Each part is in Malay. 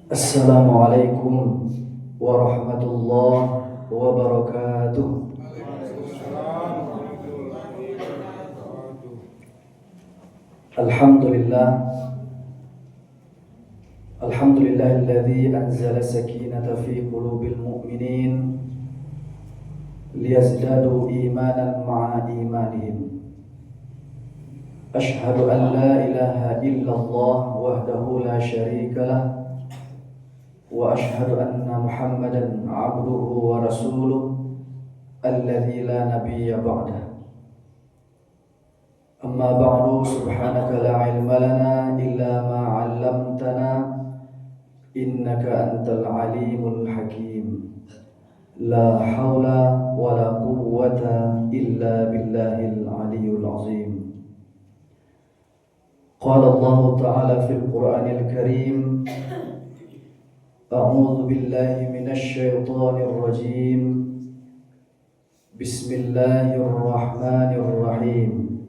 Assalamualaikum warahmatullahi wabarakatuh. Alhamdulillah Alhamdulillahilladzi anzala sakinata fi qulubil mu'minin liyazdadu imanan ma'a imanihim. Ashhadu an la ilaha illallah wahdahu la syarika lah wa ashhadu anna Muhammadan abduhu wa rasuluh alladzi la nabiyya ba'dah. Amma ba'du, subhanaka la ilma lana illa ma 'allamtana innaka antal alimul hakim. La haula wa la quwwata illa billahil aliyyil azim. Qala Allah ta'ala fil Qur'anil Karim, a'udzu billahi minasy syaithanir rajim. Bismillahirrahmanirrahim.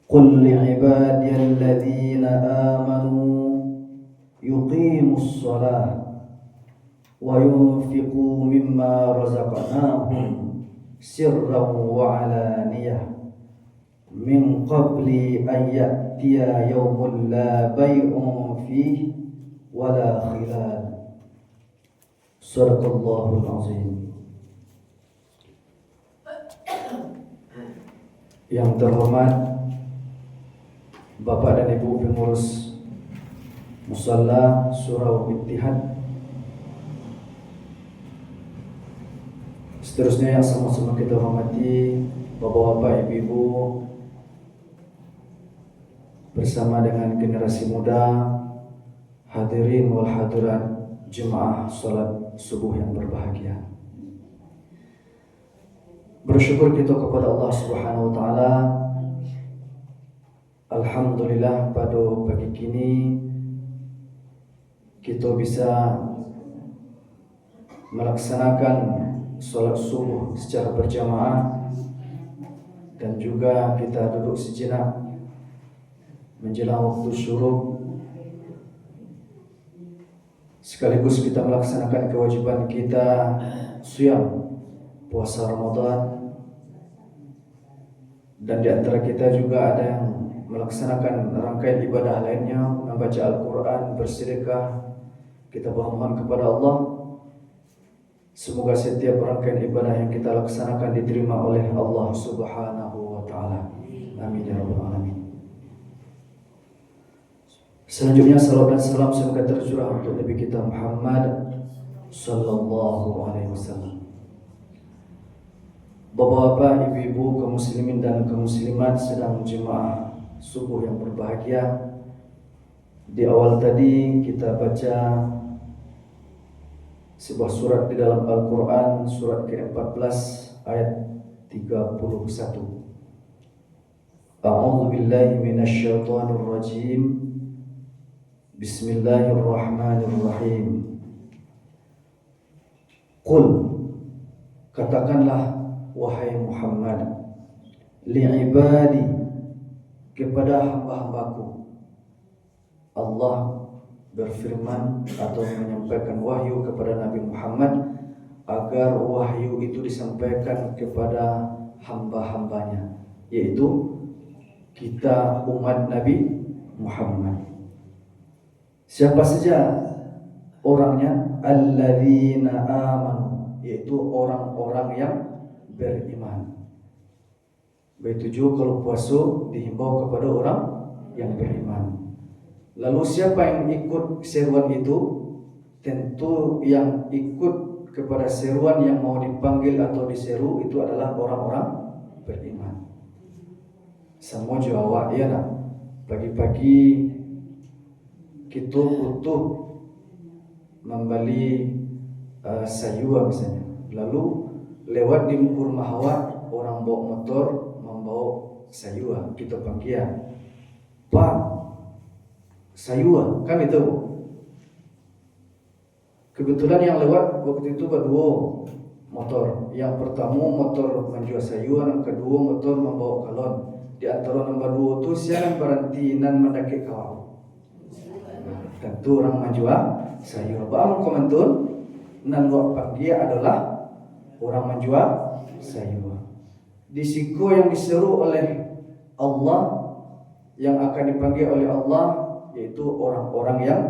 Qul li'ibadiyal ladzina amanu yuqimus shalah wa yunfiqu mimma razaqnahum sirran wa 'alaniyah min qabli an ya'tiya yawmun la bay'un fihi wa la khilal. Shadaqallahul azim. Yang terhormat Bapak dan Ibu pengurus Musalla Surau Ittihad, seterusnya yang sama-sama kita hormati Bapak-bapak, Ibu-ibu, bersama dengan generasi muda, hadirin wal hadirat jemaah salat subuh yang berbahagia. Bersyukur kita kepada Allah Subhanahu wa taala. Alhamdulillah, pada pagi kini kita bisa melaksanakan salat subuh secara berjamaah dan juga kita duduk sejenak menjelang waktu syuruk, sekaligus kita melaksanakan kewajiban kita siyam puasa Ramadan, dan di antara kita juga ada yang melaksanakan rangkaian ibadah lainnya, membaca Al-Quran, bersedekah. Kita bermohon kepada Allah semoga setiap rangkaian ibadah yang kita laksanakan diterima oleh Allah Subhanahu wa taala. Amin ya rabbal alamin. Selanjutnya salawat dan salam semoga tercurah untuk Nabi kita Muhammad sallallahu alaihi wasallam. Bapak-bapak, ibu-ibu, kaum muslimin dan kaum muslimat sedang jemaah subuh yang berbahagia. Di awal tadi kita baca sebuah surat di dalam Al-Quran, surat ke-14 ayat 31. A'udzu billahi minasy syaithanir rajim. Bismillahirrahmanirrahim. Qul, katakanlah wahai Muhammad, li'ibadi, kepada hamba-hambaku. Allah berfirman atau menyampaikan wahyu kepada Nabi Muhammad agar wahyu itu disampaikan kepada hamba-hambanya, yaitu kita umat Nabi Muhammad. Siapa saja orangnya? Alladzina amanu, yaitu orang-orang yang beriman. Begitu juga kalau puasa dihimbau kepada orang yang beriman. Lalu siapa yang ikut seruan itu? Tentu yang ikut kepada seruan yang mau dipanggil atau diseru itu adalah orang-orang beriman. Semua jawab ya nak. Pagi-pagi kita butuh membeli sayur misalnya. Lalu lewat di muka rumah awak, orang bawa motor membawa sayur, kita panggil, Pak, sayur, kan itu. Kebetulan yang lewat waktu itu berdua motor. Yang pertama motor menjual sayur, yang kedua motor membawa galon. Di antara nombor 2 tu siapa berhenti nan mendaki kau. Tentu orang menjual sayur. Bang komentun nan dia adalah orang menjual sayur. Di siku yang diseru oleh Allah, yang akan dipanggil oleh Allah, yaitu orang-orang yang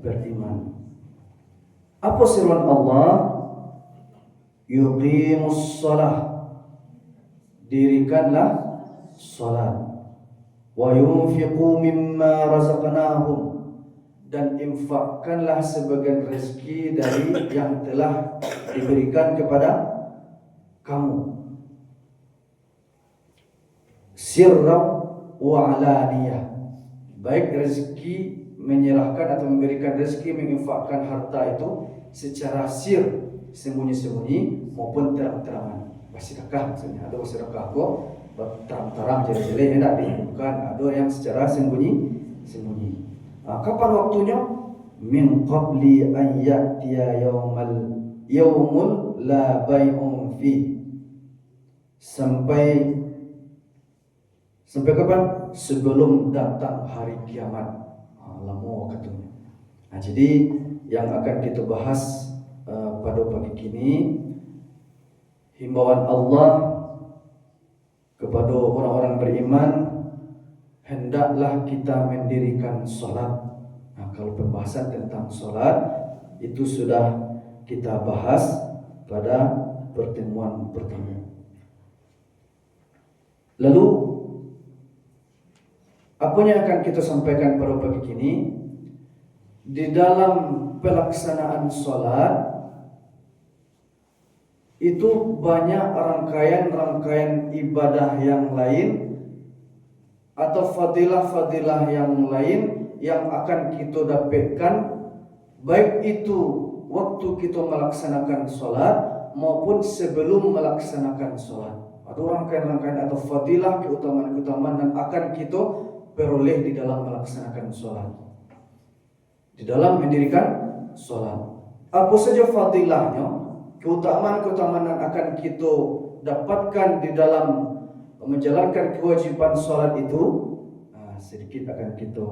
beriman. Apa seruan Allah? Yuqimus shalah, dirikanlah salat. Wa yunfiqu mimma razaqnahum, dan infakkanlah sebagian rezeki dari yang telah diberikan kepada kamu. Sirran wa alaniyah, baik rezeki menyerahkan atau memberikan rezeki, menginfakkan harta itu secara sir, sembunyi-sembunyi maupun terang-terangan. Bersedekah maksudnya, ada bersedekah kok terang-terang jadi hendak diumumkan, ada yang secara sembunyi. Kapan waktunya? Min qabli an ya'tiya yaumul la bay'un fi, sampai kapan? Sebelum datang hari kiamat. Lama waktunya. Jadi yang akan kita bahas pada pagi kini, himbauan Allah kepada orang-orang beriman, hendaklah kita mendirikan salat. Kalau pembahasan tentang salat itu sudah kita bahas pada pertemuan pertama. Lalu apa yang akan kita sampaikan pada pagi ini? Di dalam pelaksanaan salat itu banyak rangkaian-rangkaian ibadah yang lain atau fadilah-fadilah yang lain yang akan kita dapatkan, baik itu waktu kita melaksanakan salat maupun sebelum melaksanakan salat. Ada rangkaian-rangkaian atau fadilah, keutamaan-keutamaan yang akan kita peroleh di dalam melaksanakan salat, di dalam mendirikan salat. Apa saja fadilahnya, keutamaan-keutamaan yang akan kita dapatkan di dalam menjalankan kewajiban salat itu, sedikit akan kita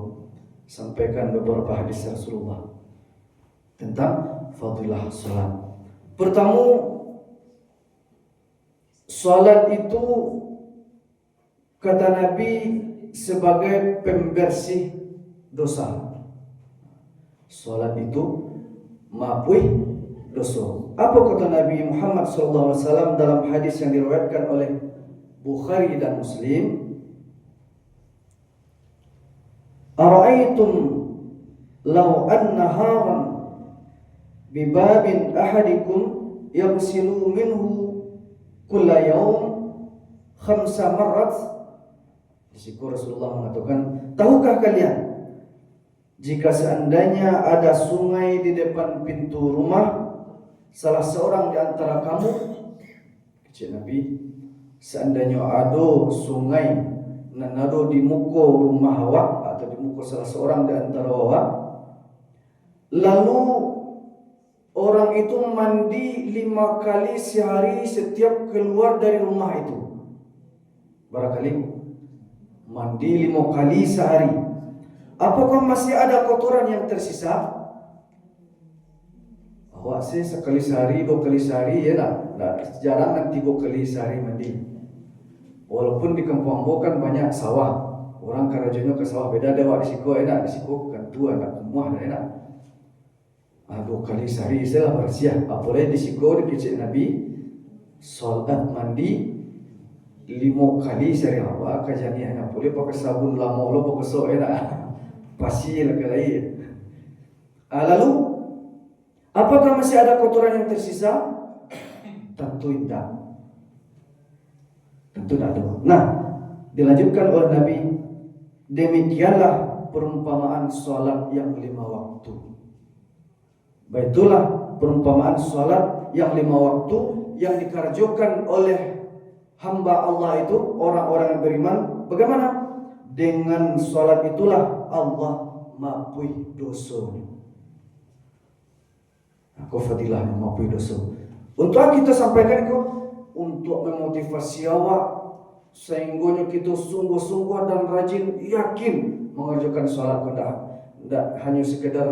sampaikan beberapa hadis Rasulullah tentang fadilah salat. Pertama, salat itu kata Nabi sebagai pembersih dosa. Salat itu maafui dosa. Apa kata Nabi Muhammad SAW dalam hadis yang diriwayatkan oleh Bukhari dan Muslim? Ara'aytum law anna haran bibabin ahadikum yaghsilu minhu kulla yawm 5 marrat. Di situ Rasulullah mengatakan, tahukah kalian jika seandainya ada sungai di depan pintu rumah salah seorang di antara kamu, kecil Nabi, seandainya ada sungai nan ada di muka rumah awak atau di muka salah seorang di antara awak, lalu orang itu mandi 5 kali sehari setiap keluar dari rumah itu. Barangkali mandi 5 kali sehari. Apakah masih ada kotoran yang tersisa? Awak sih sekali sehari, 2 kali sehari ya nah, jarang nanti 3 kali sehari mandi. Walaupun di kampung Ambo kan banyak sawah, orang karajonya ke sawah beda dewa di siku enak, di siku kan tua nak kumuah dah enak. 2 kali sehari saya bersih. Apalagi di siku di kecil Nabi salat mandi 5 kali sehari. Awak kajani enak, boleh pakai sabun lama lo pakai so enak. Pasti lagi lain. Lalu apakah masih ada kotoran yang tersisa? Tentu tidak. Tentu tidak ada. Nah, dilanjutkan oleh Nabi, demikianlah perumpamaan salat yang 5 waktu. Baitulah perumpamaan salat yang 5 waktu yang dikerjakan oleh hamba Allah itu, orang-orang yang beriman. Bagaimana? Dengan salat itulah Allah maafui dosanya. Aku fadilahnya maafui dosa. Untuk kita sampaikan itu untuk memotivasi awak sehingga kita sungguh-sungguh dan rajin yakin mengerjakan salat pada Tidak hanya sekedar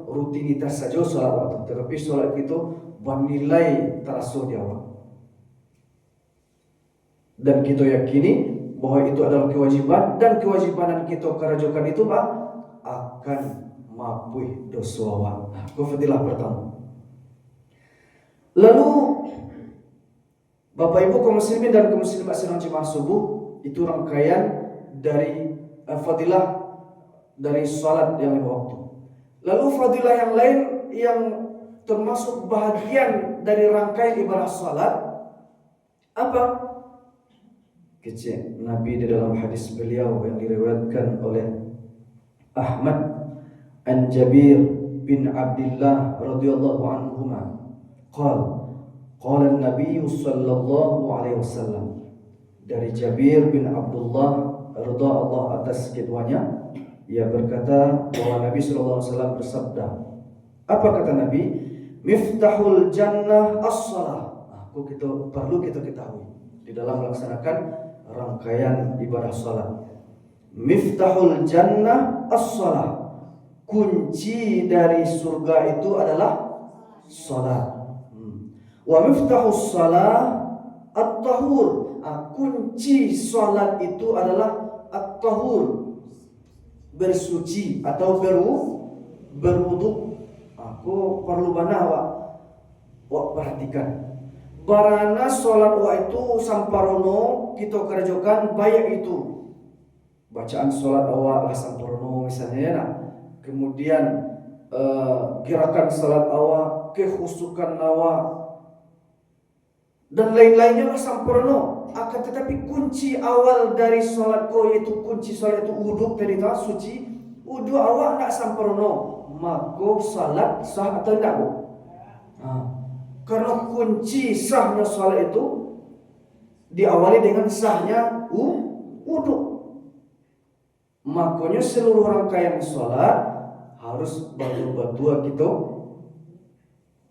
rutinitas saja sholat waktu, tetapi sholat itu bernilai terasa di awal. Dan kita yakini bahwa itu adalah kewajiban, dan kewajiban kita kerjakan itu akan maafui dosa awal. Itu fadilah pertama. Lalu Bapak Ibu kaum muslimin dan kaum muslimat sedang jemaah subuh, itu rangkaian dari fadilah dari salat yang 5 waktu. Lalu fadilah yang lain yang termasuk bahagian dari rangkaian ibadah salat apa? Kecil Nabi di dalam hadis beliau yang diriwayatkan oleh Ahmad an Jabir bin Abdullah radhiyallahu anhuma qala an-nabiy sallallahu alaihi wasallam, dari Jabir bin Abdullah radha Allah atas keduanya, ia berkata bahwa Nabi sallallahu alaihi wasallam bersabda. Apa kata Nabi? Miftahul jannah as-shalah. Perlu kita ketahui di dalam melaksanakan rangkaian ibadah salat. Miftahul jannah as-shalah. Kunci dari surga itu adalah salat. Wa miftahus salah at-tahur. Kunci salat itu adalah at-tahur, bersuci atau berwudu. Aku perlu wak perhatikan. Barana salat wa itu samparono kita kerjakan baik itu. Bacaan salat awak lah samparono misalnya ya. Kemudian gerakan salat awak, kekhusukan awak dan lain-lainnya lah samparono. Akan tetapi kunci awal dari salat kau, yaitu kunci salat itu wudu, tadi tahu suci. Wudu awak nak samparono, maka salat sah atau tidak, Bu? Karena kunci sahnya salat itu diawali dengan sahnya wudu. Makanya seluruh rangkaian salat harus betul-betul kita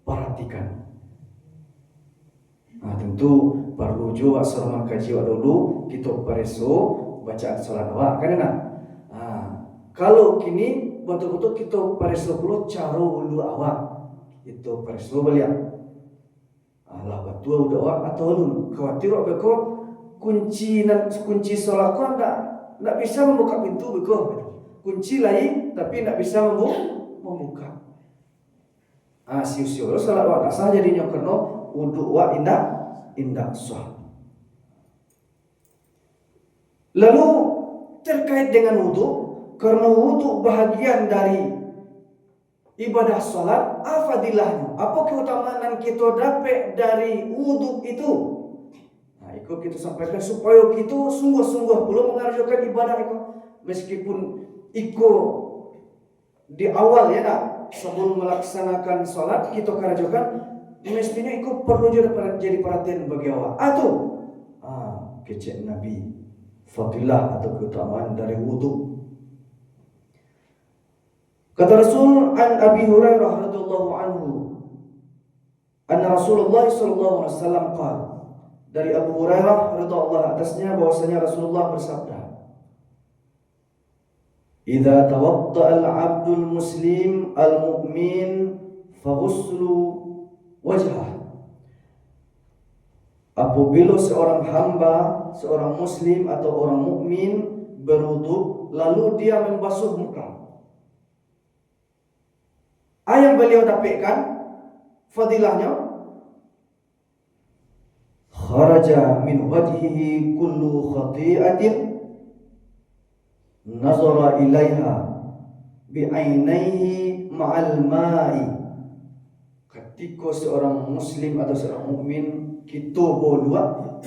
perhatikan. Tentu perlu juga selama kaji dulu kita pereso bacaan salat awak kan enak. Kalau kini betul-betul kita pereso dulu cara wudu awak, itu pereso beliau. Allah betul wudu awak atau lu khawatir apa kunci salat kau ndak bisa membuka pintu beko. Kunci lain tapi ndak bisa membuka. Siu-siu salat awak sah jadinya karena wudu awak indah sah. Lalu terkait dengan wudu, karena wudu bahagian dari ibadah salat, fadilahnya, apa keutamaan kita dapat dari wudu itu? Itu kita sampaikan supaya kita sungguh-sungguh belum mengerjakan ibadah itu, meskipun itu di awal ya sebelum melaksanakan salat kita kerjakan, mestinya itu perlu jadi perhatian bagi awak. Kecil Nabi fadilah atau keutamaan dari wudu. Kata Rasul an Abi Hurairah radhiyallahu anhu, anna Rasulullah sallallahu alaihi wasallam qala, dari Abu Hurairah radhiyallahu atasnya bahwasanya Rasulullah bersabda, "Idza tawadda al-'abdul muslim al-mu'min faghuslu wajhah." Apabila seorang hamba, seorang muslim atau orang mukmin berwudu lalu dia membasuh muka, yang beliau dapatkan fadilahnya, kharaja min wajhihi kullu khati'atin nazara ilaiha bi'ainaihi ma'al ma'i. Ketika seorang muslim atau seorang mukmin kita berwudu,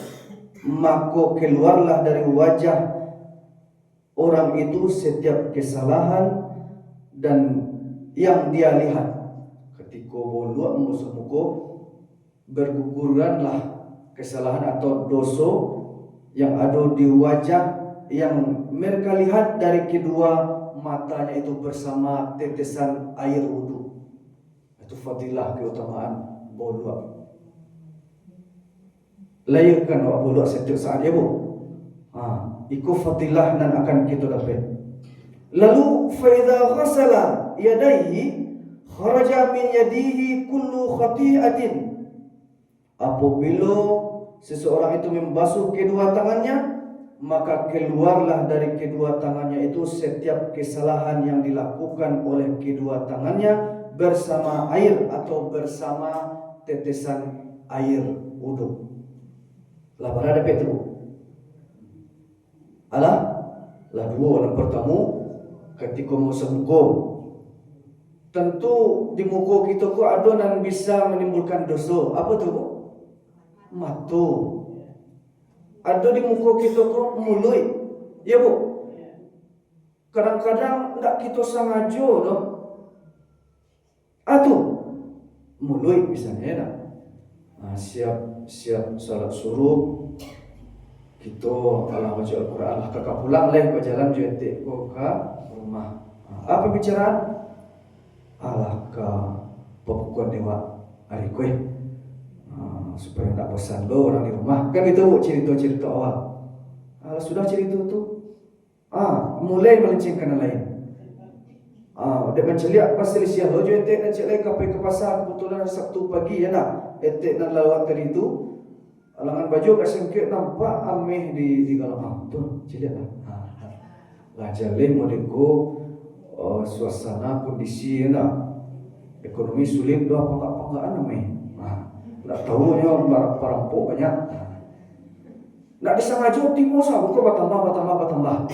maka keluarlah dari wajah orang itu setiap kesalahan dan yang dia lihat. Ketika berwudu membasuh muka, bergugurkanlah kesalahan atau dosa yang ada di wajah yang mereka lihat dari kedua matanya itu bersama tetesan air wudu. Itu fadilah keutamaan berwudu. Layakkan awak berwudu setiap saat ya, Bu. Itu fadilah dan akan kita dapat. Lalu fa idza ghasala yadayhi kharaja min yadihi kullu khati'atin. Apabila seseorang itu membasuh kedua tangannya, maka keluarlah dari kedua tangannya itu setiap kesalahan yang dilakukan oleh kedua tangannya bersama air atau bersama tetesan air wudu. Lah berada Petru. Lah dua yang pertama ketika mau sembuh. Tentu di muka kita ku ada yang bisa menimbulkan dosa. Apa tu? Mata. Ada di muka kita ku mulut. Ya bu. Kadang-kadang tak kita sengaja dah. Atu mulut misalnya dah. Siap salat suruh. Kita Allah baca Al-Quran lah kakak pulang leh berjalan juatik ko ke rumah. Apa bicaraan? Allah ke pokok dewa hari kuih supaya tak bosan lo orang di rumah. Kan itu cerita-cerita awal. Sudah cerita tu, mulai melencengkan yang lain. Dia menceliak pasal siang lo juatik dan cek lagi ke pasar kebetulan Sabtu pagi ya nak. Etek dan lawat tadi tu. Alangan baju kat sengkit nampak ameh di galang tu ciliat lah. Lah jalin modeko suasana kondisi nak ekonomi sulit doa panggak-panggaan ameh. Tak tahu nya perampok banyak. Nak disengaja timur sah bukan bertambah.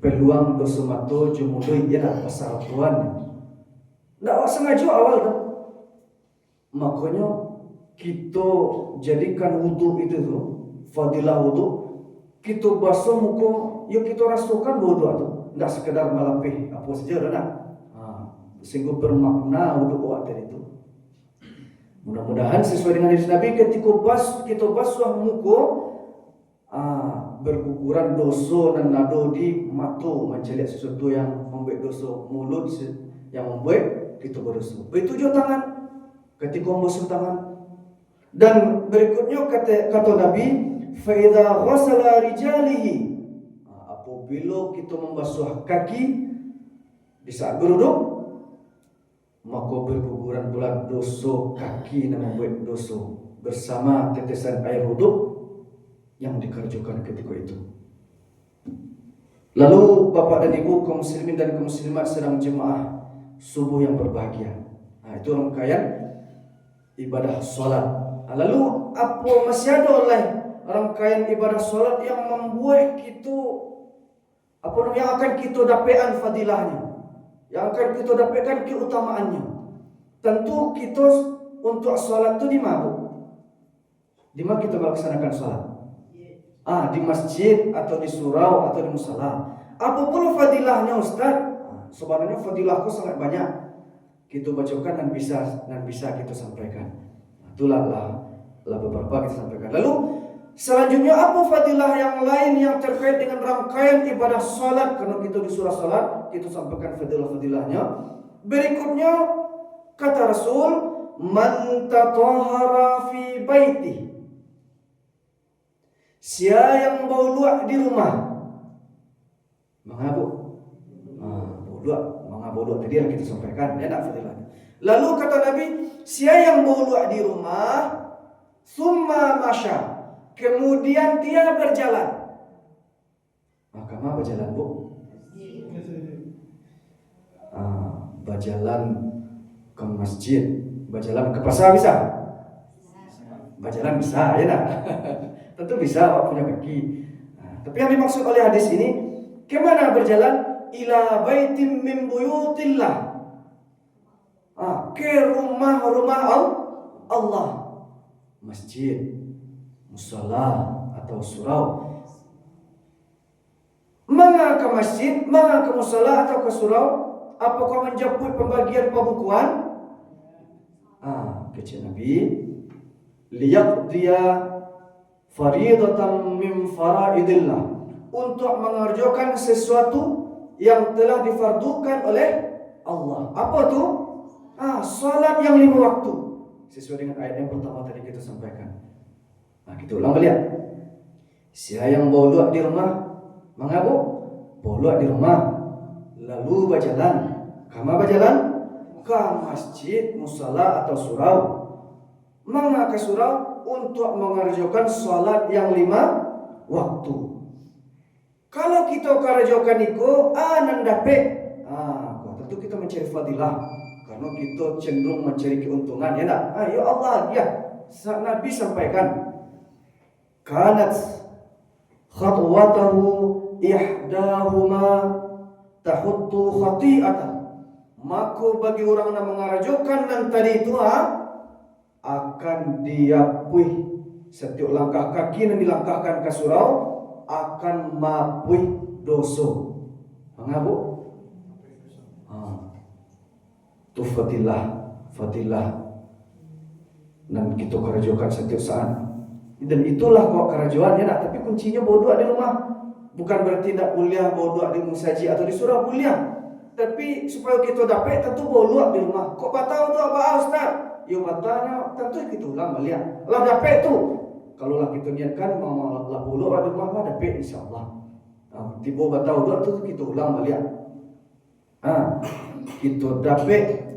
Peluang dosa mata jumudui ya nak pasal tuan. Tak sengaja awal tu. Makanya kita jadikan wudu itu tu, fadilah wudu, kita basuh muka, ya kita rasakan wudu tu, tidak sekedar melapih apa saja dah nak. Sehingga bermakna wudu awak tadi itu. Mudah-mudahan sesuai dengan hadis Nabi ketika kita basuh muka, berguguran dosa dan nado di mata menceliak sesuatu yang membuat dosa, mulut yang membuat kita berdosa. Begitu juga tangan, ketika membasuh tangan. Dan berikutnya kata Nabi, fa idza ghasala rijalihi, apabila kita membasuh kaki di saat berwudu, maka berguguran pula dosa kaki dan membuat dosa bersama tetesan air wudu yang dikerjakan ketika itu. Lalu Bapak dan Ibu kaum muslimin dan kaum muslimat sedang jemaah subuh yang berbahagia. Itu rangkaian ibadah solat. Lalu apa masih ada oleh rangkaian ibadah solat yang membuat kita yang akan kita dapatkan fadilahnya, yang akan kita dapatkan keutamaannya. Tentu kita untuk solat itu di mana? Di mana kita melaksanakan solat? Di masjid atau di surau atau di musala. Apa pula fadilahnya Ustaz? Sebenarnya fadilahku sangat banyak. Kita bacakan dan bisa kita sampaikan. Itulah beberapa kita sampaikan. Lalu selanjutnya apa fadilah yang lain yang terkait dengan rangkaian ibadah salat? Karena kita di surah salat kita sampaikan fadilah-fadilahnya. Berikutnya kata Rasul, man tatahhara fi baiti. Siapa yang bau luak di rumah. Mengapa? Bau luak tadi yang kita sampaikan, enak fadilahnya. Lalu kata Nabi, siapa yang bau luak di rumah, summa masya, kemudian dia berjalan. Maka apa berjalan bu? Berjalan ke masjid, berjalan ke pasar bisa? Berjalan bisa, ya nak? Tentu bisa, awak punya kaki. Tapi yang dimaksud oleh hadis ini, kemana berjalan? Ila baitim min buyutillah. Ke rumah-rumah Allah, masjid, musala atau surau. Mana ke masjid, mana ke musala atau ke surau? Apakah menjemput pembagian pembukuan? Kata Nabi, liyaqdiya faridatan min faraidillah, untuk mengerjakan sesuatu yang telah difardukan oleh Allah. Apa tu? Salat yang 5 waktu. Sesuai dengan ayat yang pertama tadi kita sampaikan. Kita ulang balik. Siapa yang bawa luak di rumah, mengapa? bolak di rumah, lalu berjalan. Kama berjalan ke masjid, musala atau surau. Mengapa surau? Untuk mengerjakan salat yang 5 waktu. Kalau kita kerjakan itu anan dapat, tentu kita mencari fadilah, karena kita cenderung mencari keuntungan, ya nak? Ya Allah, ya. Nabi sampaikan, kanat khatwatahu ihdahuma tahuttu khati'atan. Maka bagi orang yang mengerjakan dan tadi itu akan diapuih setiap langkah kaki yang dilangkahkan ke surau akan mapuih dosa. Mengabu? Itu fadilah dan kita kerjakan setiap saat. Dan itulah kok kerajaan ya nak. Tapi kuncinya bodoh di rumah. Bukan berarti tidak kuliah bodoh di musaji atau di surau kuliah. Tapi supaya kita dapat tentu bodoh di rumah. Kok batau tu apa Ustaz? Ya batanya tentu kita ulang melihat. Lah dapat tu. Kalau lah kita niatkan mau lah bodoh di rumah lah dapat insyaallah. Tiba batau tu kita ulang melihat. Kita dapat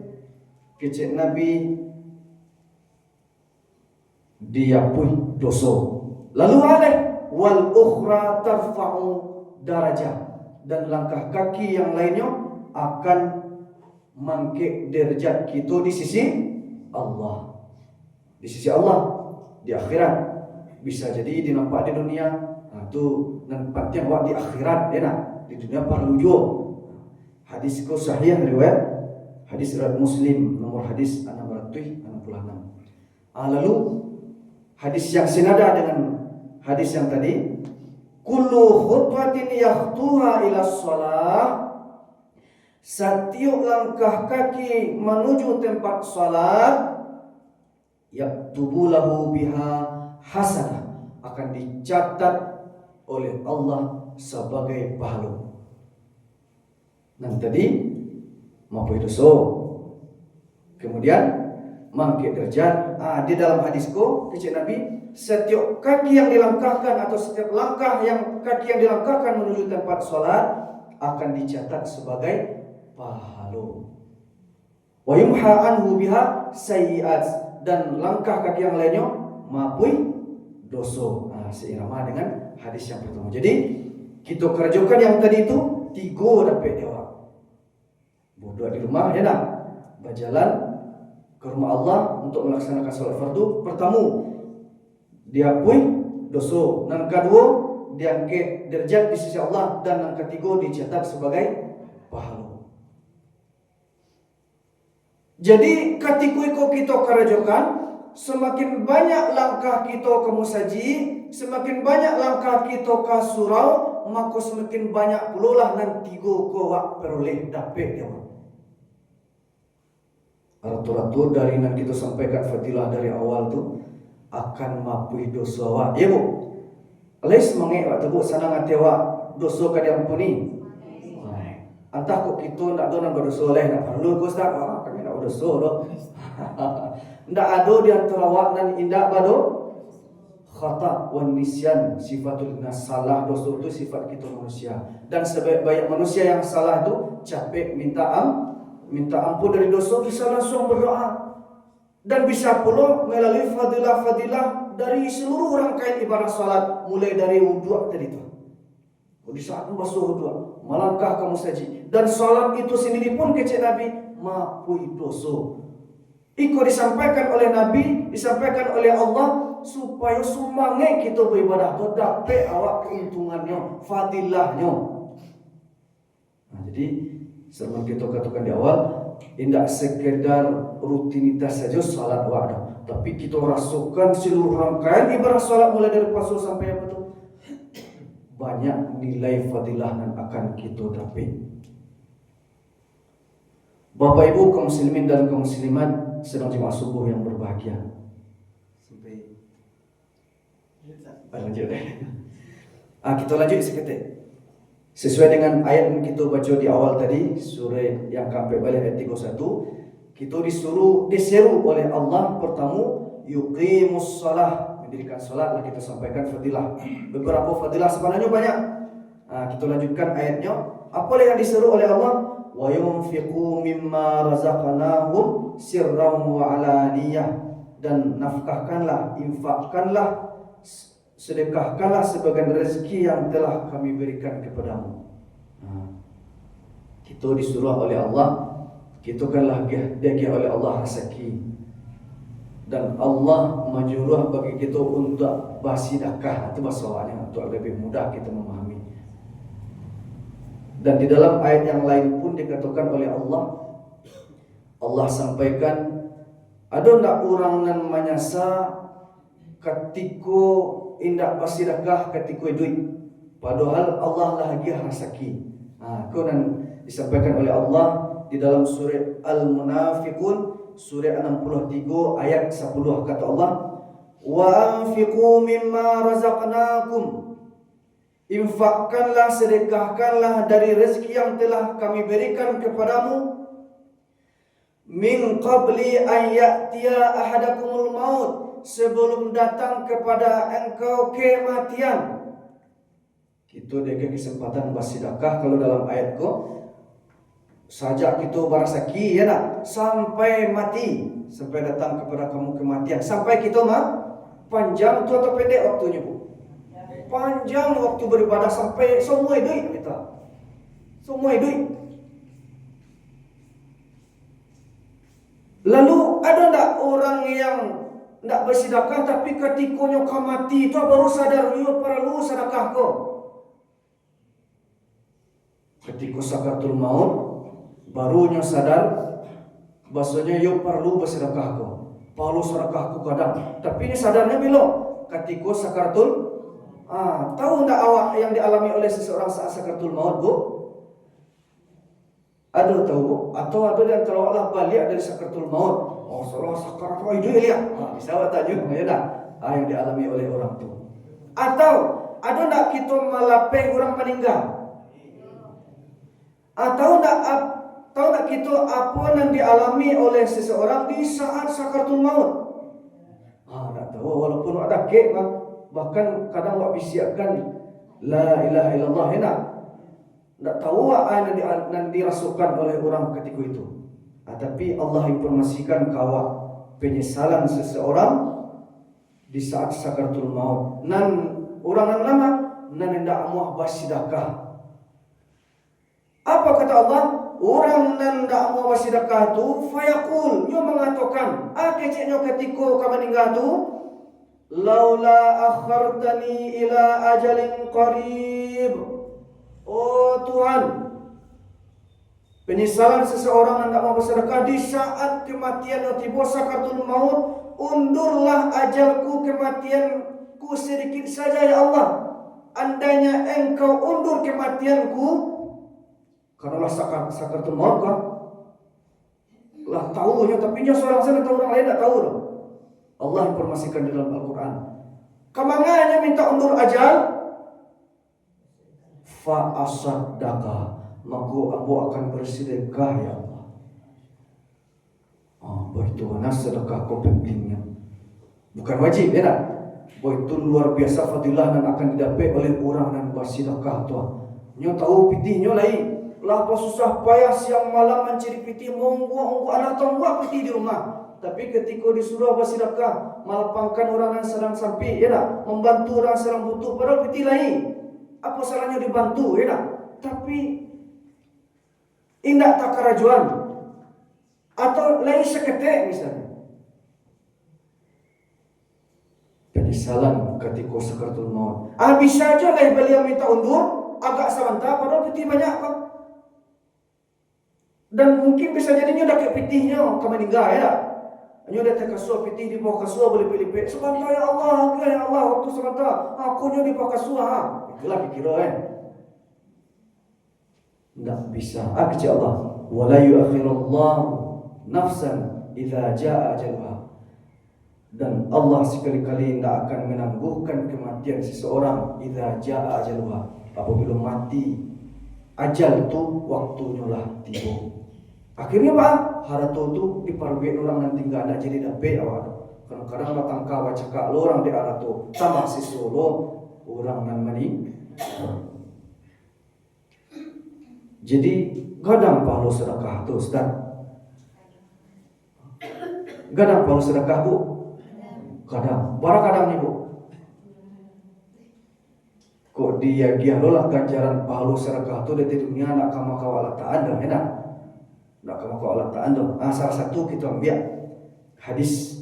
kecil Nabi diapuih dosa. Lalu wal ukhra tarfa'u darajah, dan langkah kaki yang lainnya akan mengangkat derajat kita di sisi Allah. Di sisi Allah di akhirat. Bisa jadi dinampak di dunia, itu nampaknya wak di akhirat ya nak. Di dunia parlujo. Hadis ku sahih riwayat hadis riwayat Muslim nomor hadis 666. Lalu hadis yang senada dengan hadis yang tadi, kullu khutwatin yakhtuha ila shalah, setiap langkah kaki menuju tempat salat, yaktubu lahu biha hasanah, akan dicatat oleh Allah sebagai pahala. Dan tadi maafkan dosa, kemudian mangkit derajat. Di dalam hadisku kecil Nabi, setiap kaki yang dilangkahkan atau setiap langkah yang kaki yang dilangkahkan menuju tempat salat akan dicatat sebagai pahala. Wa yumha anhu biha sayyi'at, dan langkah kaki yang lainnya maafui dosa. Seirama dengan hadis yang pertama. Jadi kita kerjakan yang tadi itu 3 dapat dewa. Bodoh di rumah ya nak, berjalan ke rumah Allah untuk melaksanakan salat fardu. Pertama, diakui dosa. Dan kedua, diangkat derajat di sisi Allah. Dan yang ketiga, dicatat sebagai pahala. Jadi ketika kita kerjakan, semakin banyak langkah kita ke musaji, semakin banyak langkah kita ke surau, maka semakin banyak pula lah nanti kau peroleh dapat dia. Ratur-ratur dari yang kita sampaikan fadilah dari awal tu akan maafui dosa wa. Ya bu, les mengai waktu bu sana ngatewa dosa ka diampuni. Antah kok kita nak do nang berdosa leh nak perlu ko Ustaz. Kami nak berdosa doh. Ndak ada di antara wa nan indak bado khata wan nisyan, sifatul nas, salah dosa itu sifat kita manusia. Dan sebaik-baik manusia yang salah itu capek minta ampun dari dosa, bisa langsung berdoa. Dan bisa pula melalui fadilah-fadilah dari seluruh rangkaian ibadah salat, mulai dari wudu tadi itu. Di saat membasuh wudu, melangkah ke musaji, dan salat itu sendiri pun kecil Nabi maafui dosa. Itu disampaikan oleh Nabi, disampaikan oleh Allah supaya sumange kita beribadah tu dapat awak keuntungannya, fadilahnya. Jadi sebelum kita katakan di awal, tidak sekedar rutinitas saja salat wa'dah, tapi kita rasakan seluruh rangkaian ibadah salat mulai dari pasal sampai apa tu, banyak nilai fadilah yang akan kita dapat. Bapak Ibu kaum muslimin dan kaum muslimat sedang jemaah subuh yang berbahagia. Sampai lanjut deh. Kita lanjut seketik. Sesuai dengan ayat yang kita baca di awal tadi, surah yang sampai balik ayat 31, kita diseru oleh Allah pertama yuqimus shalah, mendirikan salat. Kita sampaikan fadilah. Beberapa fadilah sebenarnya banyak. Kita lanjutkan ayatnya. Apa yang disuruh oleh Allah? Wa yunfiqu mimma razaqnahum sirran wa alaniyah, dan nafkahkanlah, infakkanlah, sedekahkanlah sebagian rezeki yang telah kami berikan kepadamu. Kita disuruh oleh Allah, kita kanlah dibagi oleh Allah rezeki, dan Allah menyuruh bagi kita untuk bersedekah. Itu bahasa awalnya untuk lebih mudah kita memahami. Dan di dalam ayat yang lain pun dikatakan oleh Allah sampaikan, ada ndak orang nan menyasa ketika indak bersedekah ketika duit, padahal Allah lagi rezeki. Kau nan disampaikan oleh Allah di dalam surah Al-Munafiqun surah 63 ayat 10, kata Allah, wa anfiqu mimma razaqnakum, infakkanlah, sedekahkanlah dari rezeki yang telah kami berikan kepadamu, min qabli an ya'tiya ahadakumul maut, sebelum datang kepada engkau kematian. Kita ada kesempatan bersedekah kalau dalam ayat ko saja kita berzaki, ya nak, sampai mati, sampai datang kepada kamu kematian. Sampai kita panjang tu atau pendek waktunya, Bu? Panjang waktu beribadah sampai semua duit kita. Semua duit. Lalu ada tak orang yang tak bersedekah tapi ketika nyoka mati itu baru sadar dia perlu sedekah ko? Ketika sakaratul maut barunya sadar bahasanya dia perlu bersedekah ko. Perlu sedekah ko kadang. Tapi ini sadarnya bila ketika sakaratul tahu tak awak yang dialami oleh seseorang saat sakaratul maut, Bu? Ada tahu, Bu? Atau ada yang terawaklah balik dari sakaratul maut. Oh, salah sakaratul maut itu ya. Bisa awak tanya, ya dah. Yang dialami oleh orang tu. Atau ada tak kita malapeh orang meninggal? Atau tak kita apa yang dialami oleh seseorang di saat sakaratul maut? Tak tahu, walaupun ada kek bahkan kadang wak bisiakan la ilaha illallah, ya nak. Tak tahu apa yang dirasukan oleh orang ketika itu. Tapi Allah informasikan kawa penyesalan seseorang di saat sakaratul maut. Nan orang yang lama nan hendak muah bersedekah. Apa kata Allah? Orang nan hendak muah bersedekah tu fayaqul, dia mengatakan, keceknya ketika kamu meninggal tu, laula akhartani ila ajalin qarib. Oh Tuhan, penyesalan seseorang yang tak mau bersedekah di saat kematian atau tiba sakaratul maut, undurlah ajalku, kematianku sedikit saja ya Allah. Andainya engkau undur kematianku, karena sakaratul maut kan lah tahunya, tapi nya seorang sana tahu, orang lain tak tahu loh. Allah informasikan dalam Al-Quran, kamanganya minta undur ajal, fa asaddaka, maka aku akan bersedekah ya Allah. Begitu mana sedekah kau pentingnya. Bukan wajib, ya tak? Begitu luar biasa fadilah dan akan didapat oleh orang yang bersedekah tu. Nyo tahu pitihnya lain. Lah apa susah payah siang malam mencari pitih, monggo anak tonggo pitih di rumah. Tapi ketika disuruh bersedekah, melapangkan orang yang sedang sampai, ya tak? Membantu orang sedang butuh, padahal pitih lain. Apa salahnya dibantu, ya tak? Tapi indak tak kerajuan atau lain seketek misalnya. Penyesalan ketika sakaratul maut. Bisa aja lah beliau minta undur agak sebentar, padahal pitih banyak kok. Dan mungkin bisa jadinya dah kayak pitihnya kamu meninggal, ya tak? Hanya dia terkasuh pitih di bawah kasuh boleh pilih-pilih. Sebentar ya Allah, ya Allah, waktu sebentar. Aku nya di bawah kasuh. Itulah kira kan. Tak bisa. Kecil Allah. Wala yuakhirullahu nafsan idza jaa ajaluha. Dan Allah sekali-kali tidak akan menangguhkan kematian seseorang idza jaa ajaluha. Apabila mati ajal tu waktunya lah tiba. Akhirnya Pak, harato tu diparuin orang yang tinggal nak jadi dapat awak. Kadang-kadang datang kawa cakap lo orang di harato sama si solo orang yang meninggal. Jadi gadang pahala sedekah tu Ustaz. Gadang pahala sedekah Bu. Kadang, bara kadang ni Bu. Kok dia lolah ganjaran pahala sedekah tu di dunia nak kama kawala ta'ala enak. Nak kama kawala ta'ala. Salah satu kita ambil hadis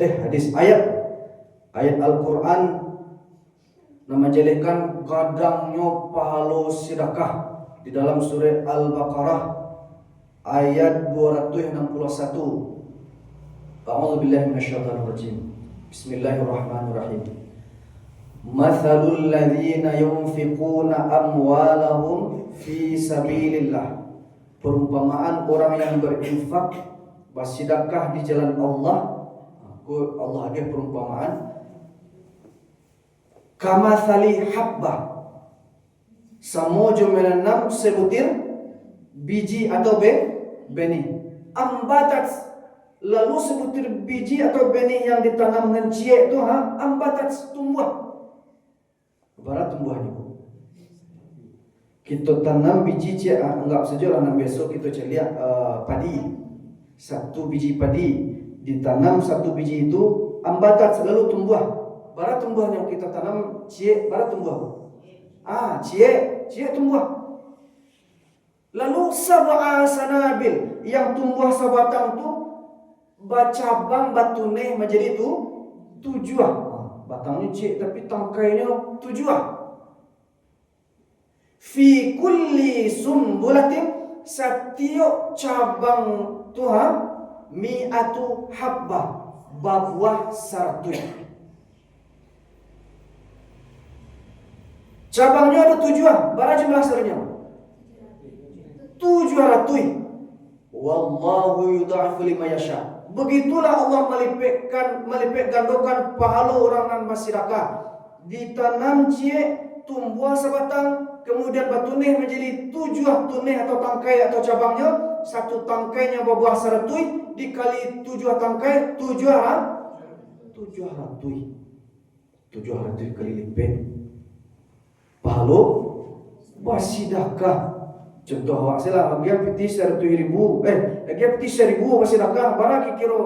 ayat Al-Quran nama menjelaskan kadangnya pahala sedekah di dalam surah Al-Baqarah ayat 261. A'udzubillahi minasyaitonir rajim. Bismillahirrahmanirrahim. Mathalul ladzina yunfiquna amwalahum fi sabilillah. Perumpamaan orang yang berinfak bersedekah di jalan Allah. Allah ada perumpamaan. Kamathali habbah. Samojo menanam sebutir biji atau benih. Ambatat, lalu sebutir biji atau benih yang ditanam dengan cie itu ambatat tumbuh. Barat tumbuhnya Bu. Kita tanam biji cie, anggap saja lah besok kita lihat padi. Satu biji padi ditanam, satu biji itu ambatat selalu tumbuh. Barat tumbuhnya kita tanam cie, barat tumbuh. Cie tumbuh. Lalu sab'a sanabil yang tumbuh sebatang tu bacabang batune menjadi itu 7. Batangnya cie tapi tangkainya 7. Fi kulli sumbulatin, setiap cabang tu mi'atu habbah, buah 100. Cabangnya ada 7. Berapa jumlah sernya? 700. Wallahu yudha'ifu liman yasha. Begitulah Allah melipat gandakan pahala orang yang bersedekah. Ditanam cie, tumbuh sebatang, kemudian batunih menjadi 7 tunih atau tangkai atau cabangnya. Satu tangkainya berbuah 100 dikali 7 tangkai 700 kali lipat pahala bersedekah. Contoh awak sila bagi peti 100,000, lagi peti 1,000 bersedekah, berapa kira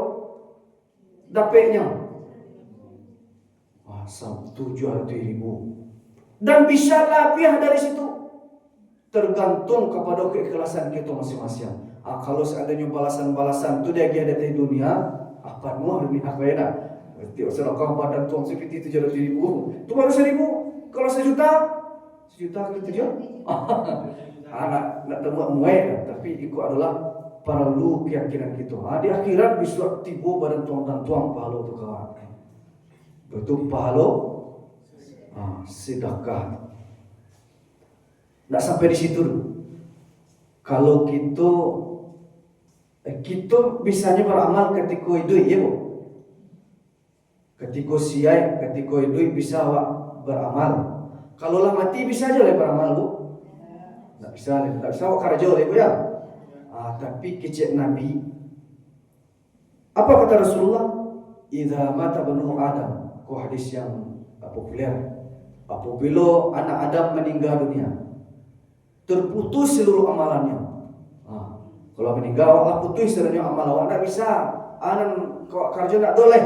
dapatnya? 700,000. Dan bisa lebih dari situ. Tergantung kepada keikhlasan kita masing-masing. Kalau seandainya balasan-balasan itu dia ada di dunia, apa nuh ini apa ya? Berarti sedekah badan tuang seperti 700,000, itu baru 1,000. Kalau 1 juta kali 7. Nak temu muai, tapi itu adalah perlu keyakinan kita. Di akhirat bisa tiba badan tuang dan tuang pahala tu kawan. Betul pahala sedekah. Nak sampai di situ dulu. Kalau kita bisanya beramal ketika hidup, ya Bu. Ketika siai, ketika hidup bisa awak beramal. Kalau lah mati bisa aja lah beramal Bu. Tak bisa awak kerja lah Bu ya. Tapi kecil Nabi, apa kata Rasulullah? Idza mata banu Adam. Hadis yang populer. Apabila anak Adam meninggal dunia, terputus seluruh amalannya. Kalau meninggal Allah putus seluruh amal awak, tak bisa. Anak kerja tak boleh.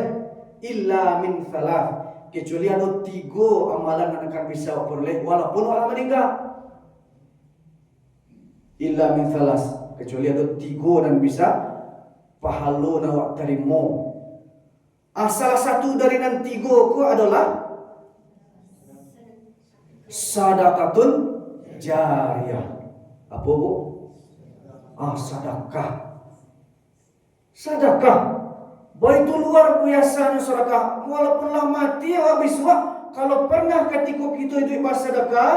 Illa min thalath, kecuali ada 3 amalan yang akan bisa awak peroleh walaupun awak meninggal. Illa min thalath, kecuali ada 3 dan bisa pahala awak terima. Salah satu dari nan 3 ku adalah sadaqatun jariyah. Apa Bu? Sedekah. Begitu luar biasanya sedekah. Walaupun lah mati habis waktu, kalau pernah ketika kita hidup bersedekah,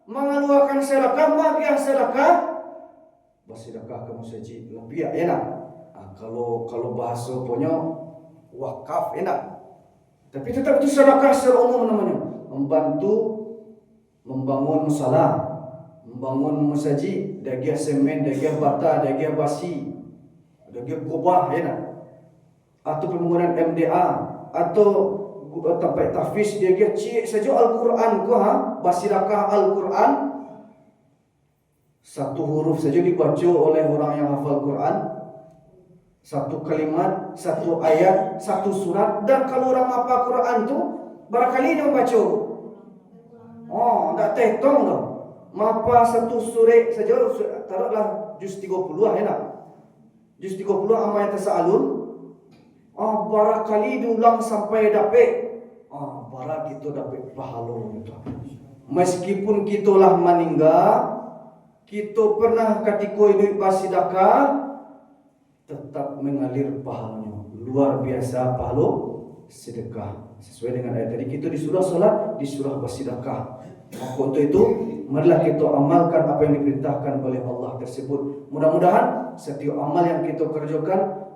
mengeluarkan sedekah, bagi sedekah, bersedekah ke masjid lebih enak. Kalau bahasa punya wakaf enak. Tapi tetap itu sedekah secara umum namanya. Membantu membangun musala, membangun masjid, daging semen, daging bata, daging basi, daging kubah, atau pembangunan MDA, atau tempat tahfiz, daging cik saja Al-Quran bersedekah Al-Quran, Satu huruf saja dibaca oleh orang yang hafal Quran, satu kalimat, satu ayat, satu surat. Dan kalau orang hafal Quran tu barangkali dia membaca, tak terhitung tu. Mapa satu surat saja, taruhlah juz 30 ya nak. Juz 30 amma yatasaalun. Barangkali diulang sampai dapat. Barang kita dapat pahala itu. Meskipun kita lah meninggal, kita pernah ketika hidup bersedekah, tetap mengalir pahalanya. Luar biasa pahala sedekah. Sesuai dengan ayat tadi, kita disuruh solat, disuruh bersedekah. Maka untuk itu, marilah kita amalkan apa yang diperintahkan oleh Allah tersebut. Mudah-mudahan setiap amal yang kita kerjakan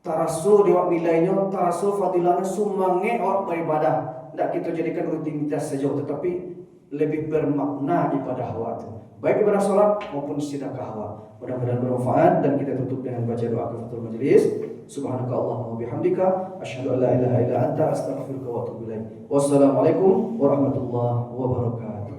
taraso dia nilainya, taraso fadilahnya, sumange awak beribadah. Tidak kita jadikan rutinitas saja, tetapi lebih bermakna ibadah awak, baik ibadah solat maupun sedekah awak. Mudah-mudahan bermanfaat, dan kita tutup dengan baca doa kafaratul majlis. Subhanakallahumma wa bihamdika asyhadu an la ilaha illa anta astaghfiruka wa atubu ilaik. Wassalamualaikum warahmatullahi wabarakatuh.